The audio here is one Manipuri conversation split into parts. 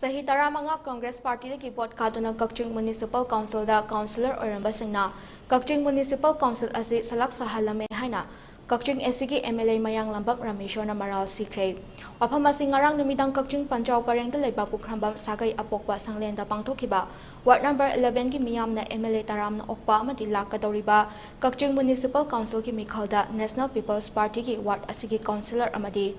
Sahi taramanga Congress Party ki vote kaduna Kakching Municipal Council da Councillor oiramba singna Kakching Municipal Council asi salak sahallamle haina Kakching SC MLA M.Rameshwar na maral sikre wafam asi ngarang numidang Kakching Panjaw pareng da leiba pukrambam sagai apokpa sanglenda pangthokiba Ward number 11 ki miyam na MLA taram na okpa amati lakadoriba Kakching Municipal Council ki mikhalda National People's Party ki ward asigi councillor amadi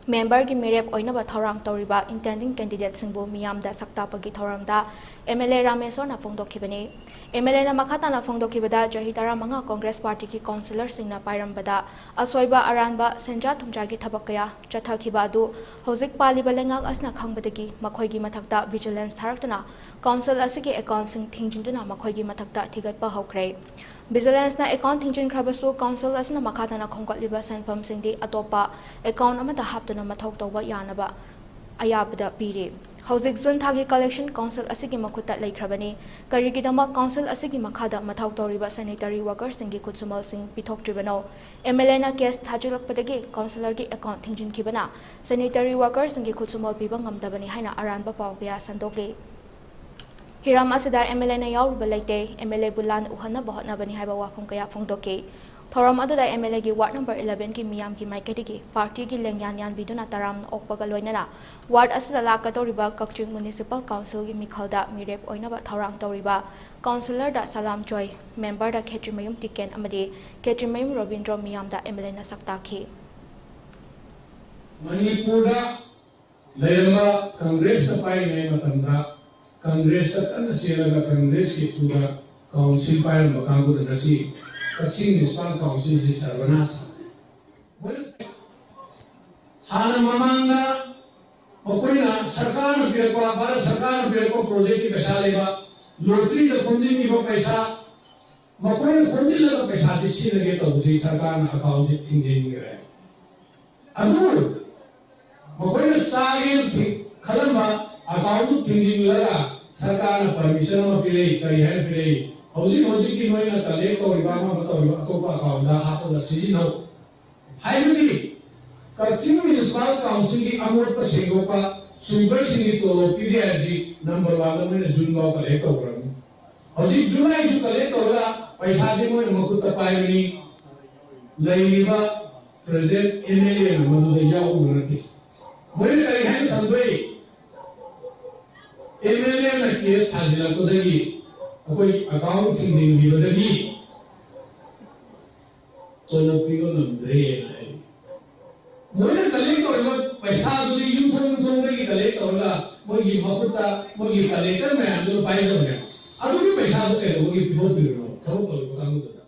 Member ki mirep oina ba thorang toriba intending candidate singbo miyam da sakta pagi thorang da MLA M.Rameshwar na phongdokhibani MLA na makhata na phongdokhibada jahitara manga Congress Party ki councillor singna pairambada asoiba aranba senja thumja gi thabak kaya chathakhiba adu hojik paliba lengak asna khangbadagi makhoi gi mathakta vigilance tharaktuna council asigi account sing thingjinduna makhoi gi mathakta thigatpa hokre Vigilance na account thingjin khrabasu council asna makhata na khongkatliba senfam singdi atopa account amata haptuna mathok tawba yanaba ayabada pire Hojik Jun thagi collection council asigi makhuta leikrabani karigidama council asigi makhada mathok tawriba sanitary workers singi kutsumal sing pithok tribano MLA na case thajulakpadagi councilor gi account thingjin khibana sanitary workers singi kutsumal piba ngamdabani haina aranba paw kaya sandokle Hiram asida MLA na yawruba leite MLA bulan uhana bahotna bani haiba wafum kaya phongdoke thoram aduda MLA gi ward number 11 ki miyam ki maikati gi party gi lengyan yan biduna taram okpaga loinana ward asida lakatoriba Kakching Municipal Council gi mikhalda mirep oinaba thorang toriba councillor da salam joy member da Kakching tiken amadi Kakching Robindro miyam da MLA na saktakhi Manipur da layama Congress ta pai ne matamda Congress kan chela Congress ki pura council pai makangu da nasi Kakching Municipal Council si sarvanas hana mamanga makoina sarkar biar ko bharat sarkar biar ko project ki paisa leba lottery da funding ni ko paisa makoina funding la paisa si lage to si sarkar na account si thingjin gre adu makoina sagil khalamba account thingjin la सरकार परमिशन में पिले कई है पिले हौजी की नोई ना कलेक्ट और विभाग में बताओ आपको का अकाउंट दा आपको सीजन हो हाईली Kakching Municipal Council की अमोट पर सिंगो का सुपर सिंगी तो पीडीआरजी नंबर 1 में जून में कलेक्ट हो रहा है हौजी जुलाई जो कलेक्ट हो रहा पैसा दे मोय मकुत पाइनी लईबा प्रेजेंट एमएलए मधुदे याऊ रती मोय कई है संदोई MLA na case hajila ko dagi akoi account thingjin bi dagi tono pigo namdre nai moine collect or paisa duri yum thong dagi collect orla mogi makuta mogi collector me andu pai do ya adu paisa do ke mogi pithot biro thong ko kamu da